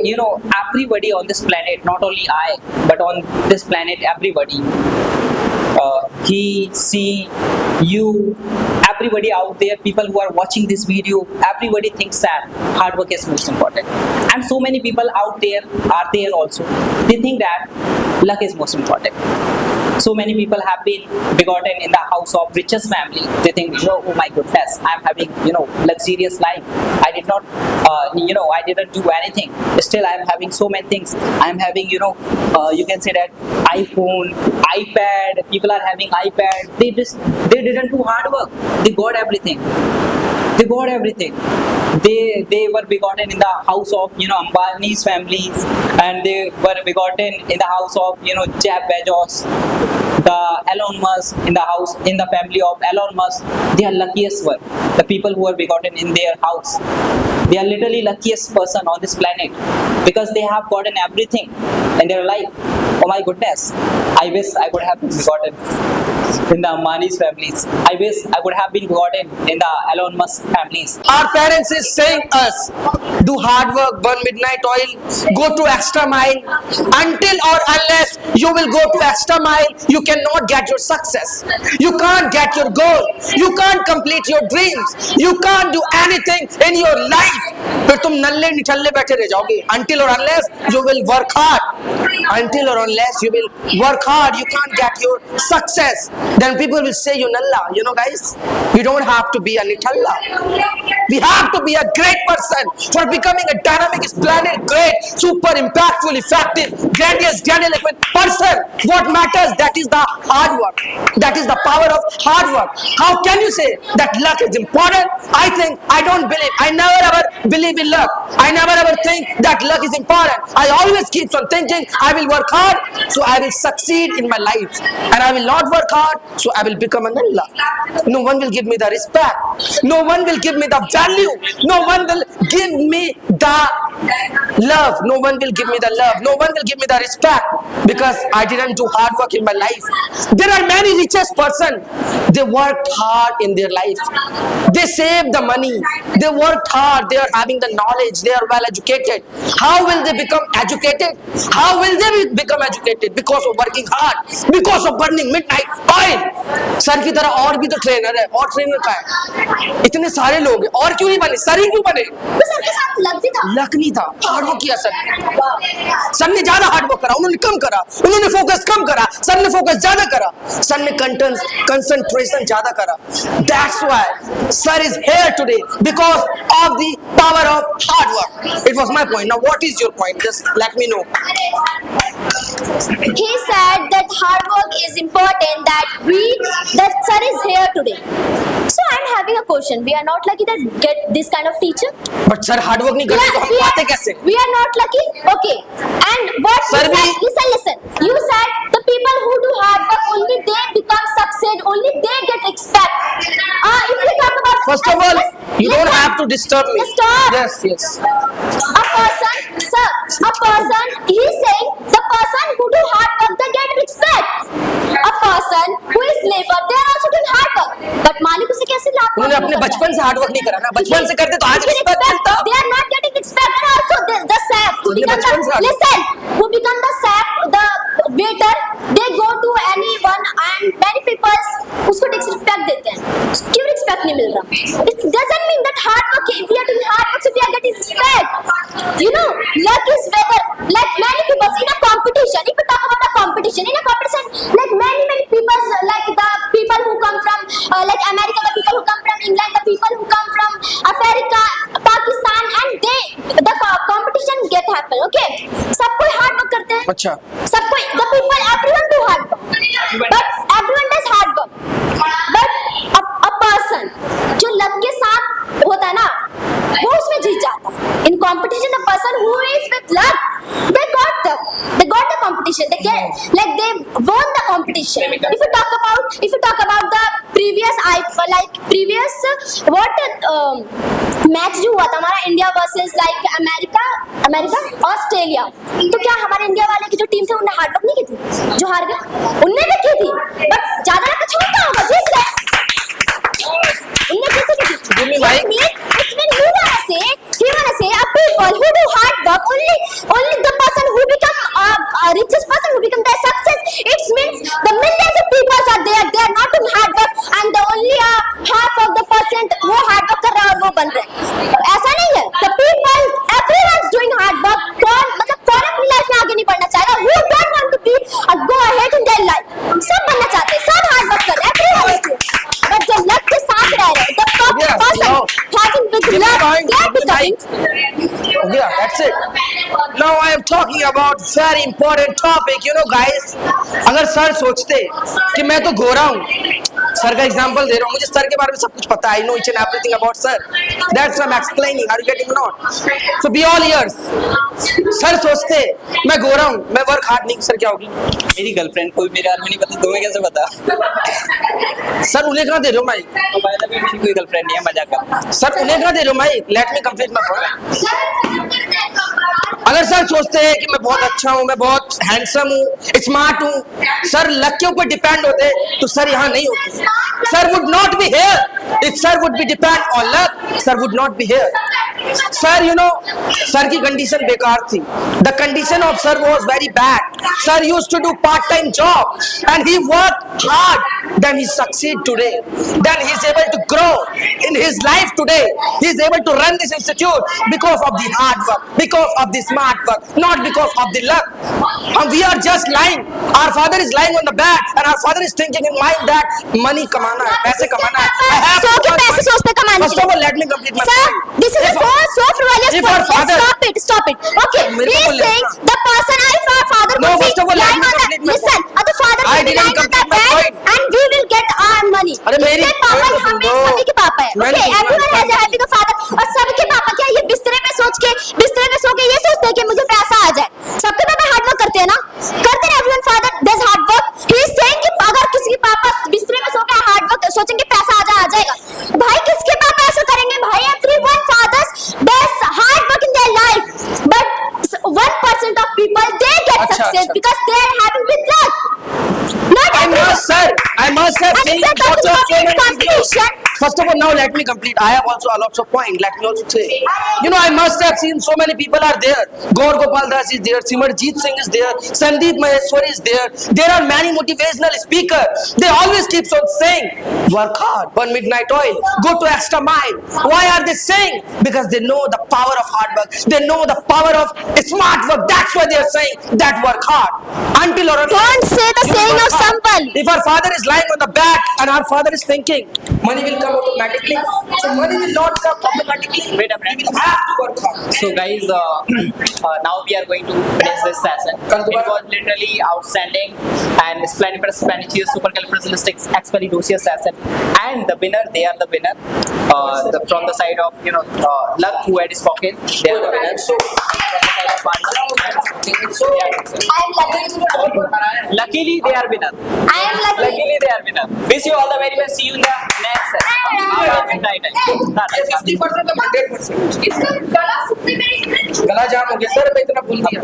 everybody on this planet, not only I, but on this planet, everybody, he, she, you, everybody out there, people who are watching this video, everybody thinks that hard work is most important. And so many people out there are there also. They think that luck is most important. So many people have been begotten in the house of richest family. They think, oh my goodness, I'm having, luxurious life. I did not, I didn't do anything. Still, I'm having so many things. I'm having, you can say that iPhone, iPad. People are having iPad. They didn't do hard work. They got everything. They got everything. They were begotten in the house of Ambani's families, and they were begotten in the house of Jeff Bezos, the Elon Musk, in the family of Elon Musk. They are luckiest one. The people who are begotten in their house, they are literally luckiest person on this planet because they have gotten everything in their life. Oh my goodness! I wish I would have been begotten in the Ambani's families. I wish I would have been begotten in the Elon Musk families. Our parents is saying us, do hard work, burn midnight oil, go to extra mile. Until or unless you will go to extra mile, you cannot get your success. You can't get your goal. You can't complete your dreams. You can't do anything in your life. फिर तुम नल्ले निठल्ले बैठे रह जाओगे. Until or unless you will work hard. Until or unless you will work hard, you can't get your success. Then people will say you nalla. Guys, we don't have to be a nitalla. We have to be a great person for becoming a dynamic, planet, great, super impactful, effective, grandiose, grandiloquent person. What matters, that is the hard work. That is the power of hard work. How can you say that luck is important? I never ever believe in luck. I never ever think that luck is important. I always keep on thinking I will work hard, so I will succeed in my life. And I will not work hard, so I will become an Allah. No one will give me the respect. No one will give me the value. No one will give me the love. No one will give me the love. No one will give me the respect because I didn't do hard work in my life. There are many richest person. They worked hard in their life. They saved the money. They worked hard. They are having the knowledge. They are well educated. How will they become educated? How will they become educated? Because of working hard. Because of burning midnight oil. Sir की तरह और भी तो trainer है. और trainer का है. इतने सारे लोग हैं. और क्यों नहीं बने? सर ही क्यों बने? तो सर के साथ लक भी था. लक नहीं था. हार्ड वर्क किया सर. सर ने ज्यादा हार्ड वर्क करा. उन्होंने कम करा. उन्होंने फोकस कम करा. सर ने फोकस ज्यादा करा. सर ने कंसंट्रेशन ज्यादा करा. That's why sir is here today because of the power of hard work. It was my point. Now what is your point? Just let me know. He said that hard work is important, that sir is here today. So I'm having a question. We are not lucky that get this kind of teacher. But sir hard work नहीं करते तो हम पाते कैसे? We are not lucky. Okay. And what Sir, listen. You said the people who do hard work only they become success. Only they get respect. If we talk about First of all, you don't have to disturb me. Stop. Yes. A person, sir, he's saying the person who do hard work, they get respect. A person who is labor, they are also doing hard work. But मालिक उसे कैसे लाभ? उन्होंने अपने बचपन से hard work नहीं करा ना. बचपन से करते तो आज रिस्पेक्ट मिलता. They are not getting respect, and also the chef who become the chef, the waiter, they go to anyone and many people उसको disrespect देते हैं. क्यों respect नहीं मिल रहा? It doesn't mean that hard work. If we are doing hard work, so we are getting respect. Luck is whether like many people in a competition. If we talk about a competition, in a competition, like many people, like the people who come from like America, the people who come from England, the people who come from Africa, Pakistan, and the competition get happen. Okay, सब कोई hard work करते हैं. अच्छा. सब कोई everyone do hard work, but everyone does hard work. But a person जो luck के साथ होता है ना, वो उसमें जीत जाता है. In competition, the person who is with luck, they got the competition. They won the competition. If you talk about the previous match जो हुआ था हमारा India versus like America Australia, तो क्या हमारे इंडिया वाले की जो टीम थी उन्होंने हार्ड वर्क नहीं की थी? जो हार गए उनने भी की थी, बट ज्यादा ना कुछ होता होगा जीत गए. उनने की थी. It's when you wanna say a people who do hard work only talking about very important topic. You know, guys, अगर सर सोचते कि मैं तो गोरा हूँ, सर का एग्जांपल दे रहा हूँ, मुझे सर के बारे में सब कुछ पता है. I know each and everything about sir. That's what I'm explaining. Are you getting or not? So be all ears. Sir सोचते मैं गोरा हूँ, मैं वर्क हार्ड नहीं, सर क्या होगी? मेरी गर्लफ्रेंड को भी मेरे बारे में नहीं पता, तुम्हें कैसे पता? सर उन्हें कहाँ दे रहे हो माइक? तो भाई अभी मेरी कोई गर्लफ्रेंड नहीं है, मजाक कर. सर उन्हें कहाँ दे रहे हो mic? Let me complete my point. अगर सर सोचते हैं कि मैं बहुत अच्छा हूँ, मैं बहुत हैंडसम हूँ, स्मार्ट हूँ, सर लक के ऊपर डिपेंड होते तो सर यहाँ नहीं होते. Sir would not be here if sir would be depend on luck. Sir would not be here. Sir you know, sir की कंडीशन बेकार थी. The condition of sir was very bad. Sir used to do part time job and he worked hard. Then he succeed today. Then he is able to grow in his life today. He is able to run this institute because of the hard work, because of the smart work, not because of the luck. And we are just lying. Our father is lying on the bed, and our father is thinking in mind that money kamana hai, paise kamana hai. I have सौ to के earn पैसे money. सोचते कमाने First के of लिए. all, let me complete my Sir, point. this is a so frivolous if our point. father- Stop it. Okay, मेरे he को is बोलने saying दो. the person if our father No, would first be of all, let lying me on the complete my listen. point. The father I would be didn't lying on the complete my bed point. and we will get our money. अरे मेरी इसके पापा point तो हमें सुन लो. सभी के पापा है. मैंने Okay, सुना everyone है. has a happy का father. और सबके पापा क्या ये बिस्तरे में सो के ये सोचते हैं कि मुझे पैसा आ जाए. सबके पापा हार्ड वर्क करते हैं ना. करते हैं. Everyone father does hard work. He is saying कि अगर किसी के पापा बिस्तरे में सो के हार्ड वर्क सोचेंगे पैसा आ जाएगा. भाई किसके पापा ऐसा करेंगे? भाई everyone fathers does hard work in their life, but 1% of people they get अच्छा, success अच्छा. because they are having with luck. Not I everyone. must, sir. I must have And seen if you're lots talking of so about many videos. competition, First of all, now let me complete. I have also a lot of point. Let me also say. You know, I must have seen so many people are there. Gaur Gopal Das is there. Simarjeet Singh is there. Sandeep Maheshwari is there. There are many motivational speakers. They always keep on saying, work hard, burn midnight oil, go to extra mile. Why are they saying? Because they know the power of hard work. They know the power of smart work. That's why they are saying that work hard. Until or unless don't say the you saying work of hard. Sampal. If our father is lying on the back and our father is thinking, money will come automatically. So money will not come automatically. Wait a minute. We will have to work hard. So guys, now we are going to finish this session. It was literally outstanding and splendiferous, supercalifragilisticexpialidocious session. And the winner, they are the winner. From the side of luck who had spoken, they are the winner. So from the side of I am lucky. luckily they are winner. I am lucky. Luckily they are winner. Wish you all the very best. See you in the next session. ये 50% तो 100%. इसका गला सूखने में गला जाम हो गया sir, मैं इतना भूल गया.